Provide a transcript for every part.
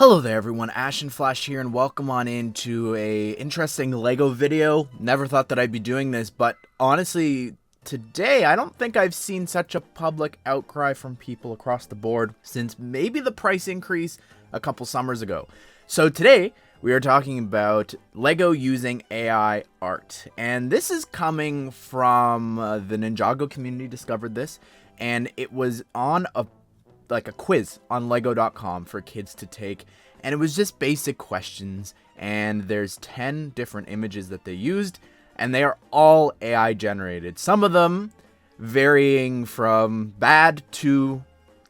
Hello there everyone, Ashnflash here and welcome on into a interesting LEGO video. Never thought that I'd be doing this, but honestly, today I don't think I've seen such a public outcry from people across the board since maybe the price increase a couple summers ago. So today, we are talking about LEGO using AI art. And this is coming from the Ninjago community discovered this, and it was on a quiz on lego.com for kids to take, and it was just basic questions, and there's 10 different images that they used, and they are all AI generated, some of them varying from bad to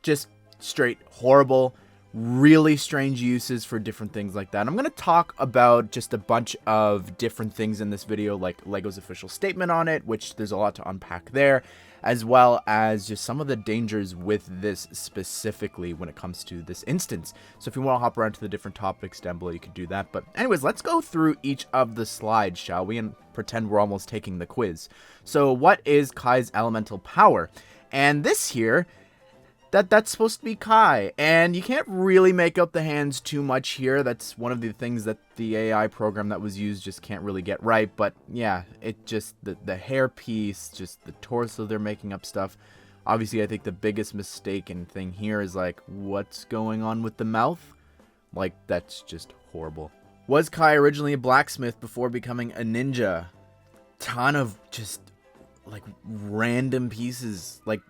just straight horrible, really strange uses for different things like that. I'm going to talk about just a bunch of different things in this video, like LEGO's official statement on it, which there's a lot to unpack there, as well as just some of the dangers with this specifically when it comes to this instance. So if you want to hop around to the different topics down below, you could do that. But anyways, let's go through each of the slides, shall we, and pretend we're almost taking the quiz. So what is Kai's elemental power? And this here, that's supposed to be Kai, and you can't really make out the hands too much here. That's one of the things that the AI program that was used just can't really get right. But yeah, it just, the hair piece, just the torso, they're making up stuff. Obviously, I think the biggest mistake and thing here is like, what's going on with the mouth? Like, that's just horrible. Was Kai originally a blacksmith before becoming a ninja? Ton of just like random pieces, like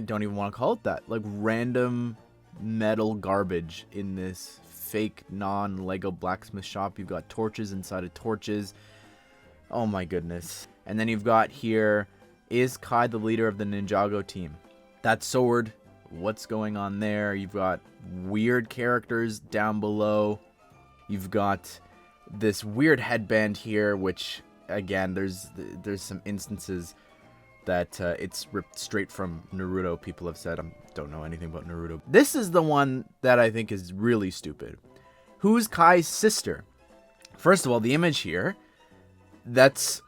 don't even want to call it that, like random metal garbage in this fake non-Lego blacksmith shop. You've got torches inside of torches. Oh my goodness. And then you've got here, is Kai the leader of the Ninjago team? That sword, what's going on there? You've got weird characters down below. You've got this weird headband here, which again, there's some instances that it's ripped straight from Naruto. People have said, I don't know anything about Naruto. This is the one that I think is really stupid. Who's Kai's sister? First of all, the image here, that's,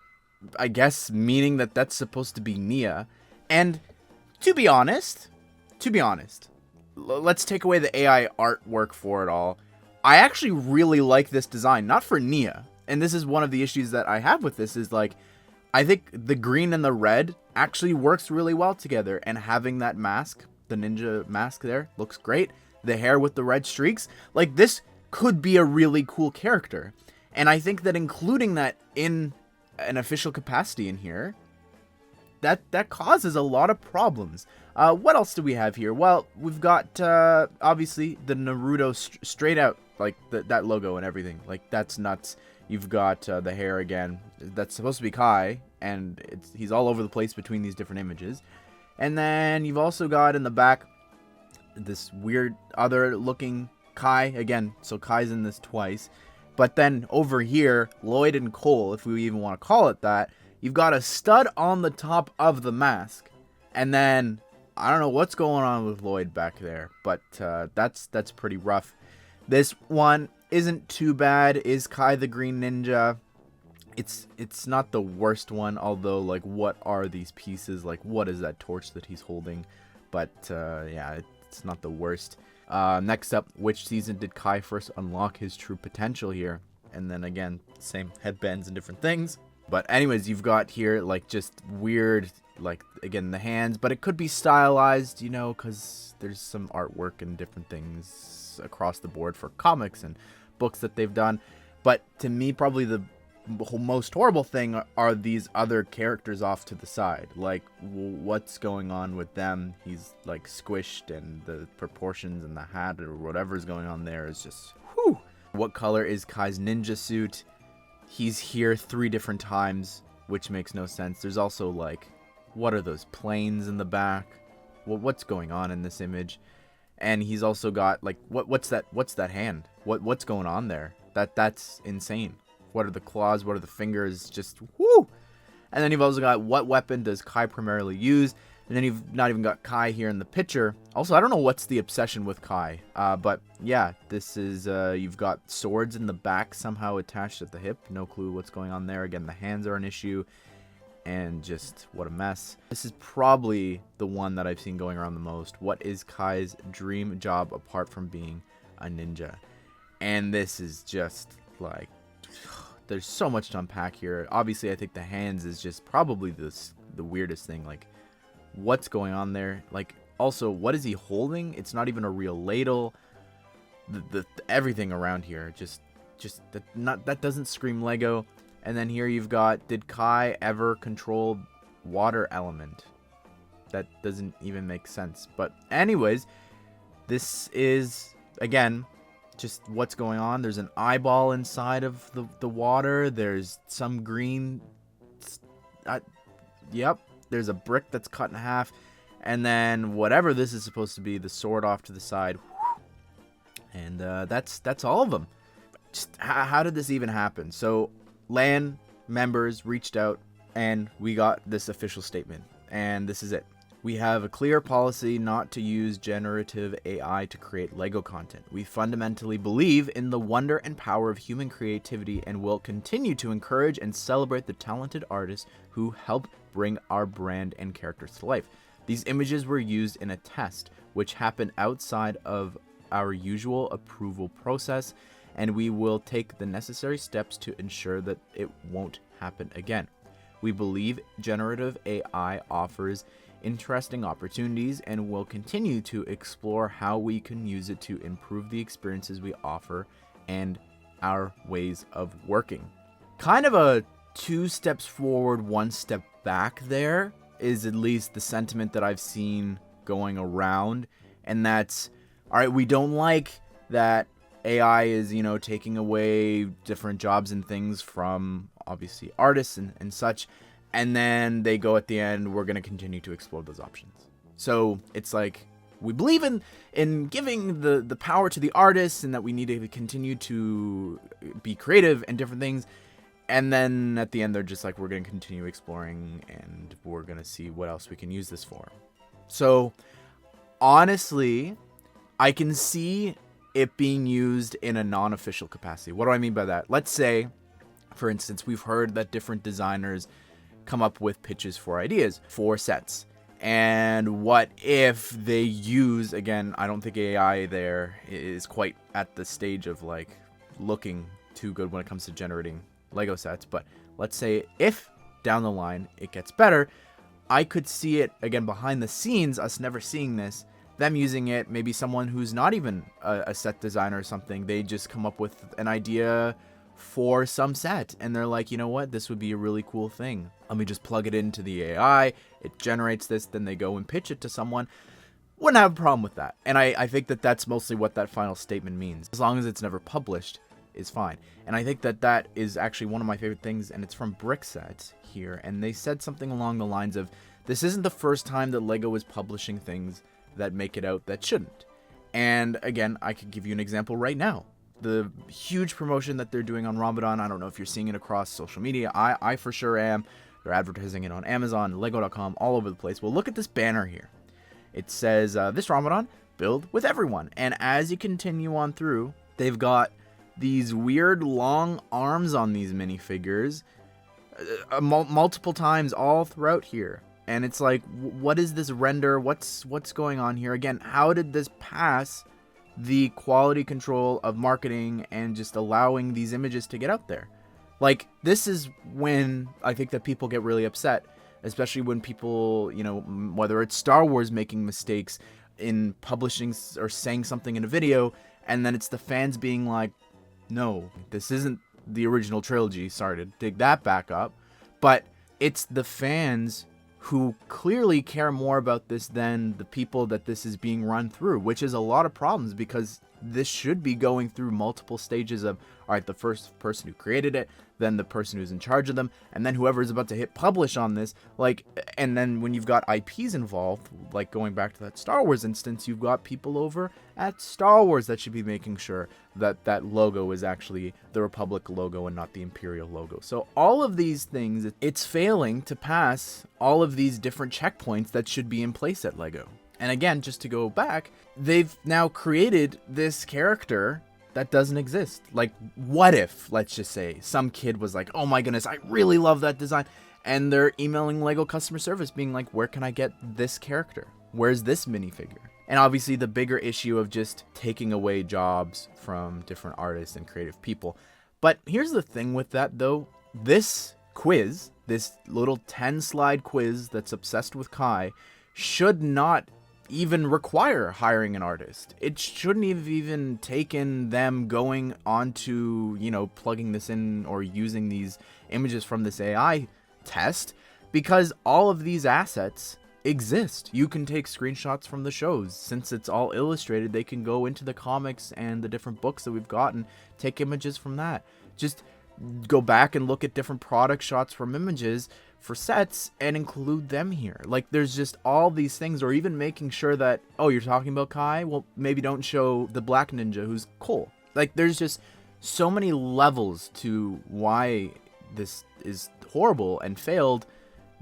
I guess, meaning that that's supposed to be Nia. And to be honest, let's take away the AI artwork for it all. I actually really like this design, not for Nia. And this is one of the issues that I have with this is like, I think the green and the red actually works really well together, and having that mask, the ninja mask there, looks great. The hair with the red streaks, like this could be a really cool character. And I think that including that in an official capacity in here, that causes a lot of problems. What else do we have here? Well, we've got obviously the Naruto straight out, like that logo and everything. Like, that's nuts. You've got the hair again. That's supposed to be Kai, and he's all over the place between these different images. And then you've also got in the back this weird other looking Kai again. So Kai's in this twice. But then over here, Lloyd and Cole, if we even want to call it that, you've got a stud on the top of the mask. And then I don't know what's going on with Lloyd back there, but that's pretty rough. This one isn't too bad. Is Kai the Green Ninja? It's not the worst one, although, like, what are these pieces? Like, what is that torch that he's holding? But yeah, it's not the worst. Next up, which season did Kai first unlock his true potential here? And then again, same headbands and different things. But anyways, you've got here like just weird, like again the hands, but it could be stylized, you know, because there's some artwork and different things across the board for comics and books that they've done. But to me, probably the most horrible thing are these other characters off to the side. Like, what's going on with them? He's like squished, and the proportions and the hat or whatever's going on there is just whew. What color is Kai's ninja suit? He's here 3 different times, which makes no sense. There's also like, what are those planes in the back? What's going on in this image? And he's also got like, what's that hand? What's going on there? That's insane. What are the claws? What are the fingers? Just whoo! And then you've also got, what weapon does Kai primarily use? And then you've not even got Kai here in the picture. Also, I don't know what's the obsession with Kai. But yeah, this is, you've got swords in the back somehow attached at the hip. No clue what's going on there. Again, the hands are an issue. And just, what a mess. This is probably the one that I've seen going around the most. What is Kai's dream job apart from being a ninja? And this is just like, there's so much to unpack here. Obviously, I think the hands is just probably the weirdest thing. Like, what's going on there? Like, also, what is he holding? It's not even a real ladle. The everything around here just that doesn't scream Lego. And then here you've got, did Kai ever control water element? That doesn't even make sense. But anyways, this is, again, just what's going on. There's an eyeball inside of the water. There's some green. Yep. There's a brick that's cut in half. And then whatever this is supposed to be, the sword off to the side. And that's all of them. Just how did this even happen? So LAN members reached out and we got this official statement. And this is it. We have a clear policy not to use generative AI to create Lego content. We fundamentally believe in the wonder and power of human creativity and will continue to encourage and celebrate the talented artists who help bring our brand and characters to life. These images were used in a test, which happened outside of our usual approval process, and we will take the necessary steps to ensure that it won't happen again. We believe generative AI offers interesting opportunities and will continue to explore how we can use it to improve the experiences we offer and our ways of working. Kind of a 2 steps forward, 1 step back there is at least the sentiment that I've seen going around. And that's, all right, we don't like that AI is, taking away different jobs and things from obviously artists and such. And then they go at the end, we're going to continue to explore those options. So it's like, we believe in giving the power to the artists and that we need to continue to be creative and different things. And then at the end, they're just like, we're going to continue exploring and we're going to see what else we can use this for. So honestly, I can see it being used in a non-official capacity. What do I mean by that? Let's say, for instance, we've heard that different designers come up with pitches for ideas for sets. And what if they use, again, I don't think AI there is quite at the stage of like looking too good when it comes to generating Lego sets, but let's say if down the line it gets better, I could see it again behind the scenes, us never seeing this, them using it, maybe someone who's not even a set designer or something, they just come up with an idea for some set and they're like, you know what, this would be a really cool thing. Let me just plug it into the AI, it generates this, then they go and pitch it to someone. Wouldn't have a problem with that. And I think that that's mostly what that final statement means. As long as it's never published, is fine. And I think that that is actually one of my favorite things, and it's from Brickset here, and they said something along the lines of, this isn't the first time that Lego is publishing things that make it out that shouldn't. And again, I could give you an example right now. The huge promotion that they're doing on Ramadan, I don't know if you're seeing it across social media, I for sure am. They're advertising it on Amazon, Lego.com, all over the place. Well, look at this banner here. It says, this Ramadan, build with everyone. And as you continue on through, they've got these weird long arms on these minifigures multiple times all throughout here. And it's like, what is this render? What's going on here? Again, how did this pass the quality control of marketing and just allowing these images to get out there? Like, this is when I think that people get really upset, especially when people, whether it's Star Wars making mistakes in publishing or saying something in a video, and then it's the fans being like, no, this isn't the original trilogy. Sorry to dig that back up. But it's the fans who clearly care more about this than the people that this is being run through, which is a lot of problems because this should be going through multiple stages of, all right, the first person who created it, then the person who's in charge of them, and then whoever is about to hit publish on this, like, and then when you've got IPs involved, like going back to that Star Wars instance, you've got people over at Star Wars that should be making sure that that logo is actually the Republic logo and not the Imperial logo. So all of these things, it's failing to pass all of these different checkpoints that should be in place at Lego. And again, just to go back, they've now created this character that doesn't exist. Like, what if, let's just say, some kid was like, oh my goodness, I really love that design. And they're emailing Lego customer service being like, where can I get this character? Where's this minifigure? And obviously the bigger issue of just taking away jobs from different artists and creative people. But here's the thing with that though. This quiz, this little 10 slide quiz that's obsessed with Kai, should not even require hiring an artist. It shouldn't have even taken them going on to, plugging this in or using these images from this AI test, because all of these assets exist. You can take screenshots from the shows. Since it's all illustrated, they can go into the comics and the different books that we've gotten, take images from that. Just go back and look at different product shots from images for sets and include them here. Like, there's just all these things, or even making sure that, oh, you're talking about Kai? Well, maybe don't show the black ninja who's Cole. Like, there's just so many levels to why this is horrible and failed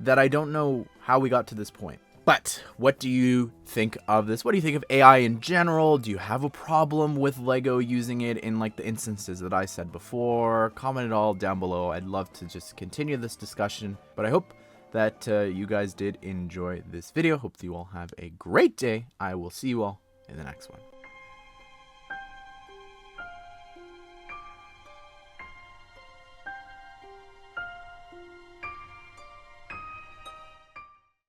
that I don't know how we got to this point. But what do you think of this? What do you think of AI in general? Do you have a problem with Lego using it in like the instances that I said before? Comment it all down below. I'd love to just continue this discussion. But I hope that you guys did enjoy this video. Hope you all have a great day. I will see you all in the next one.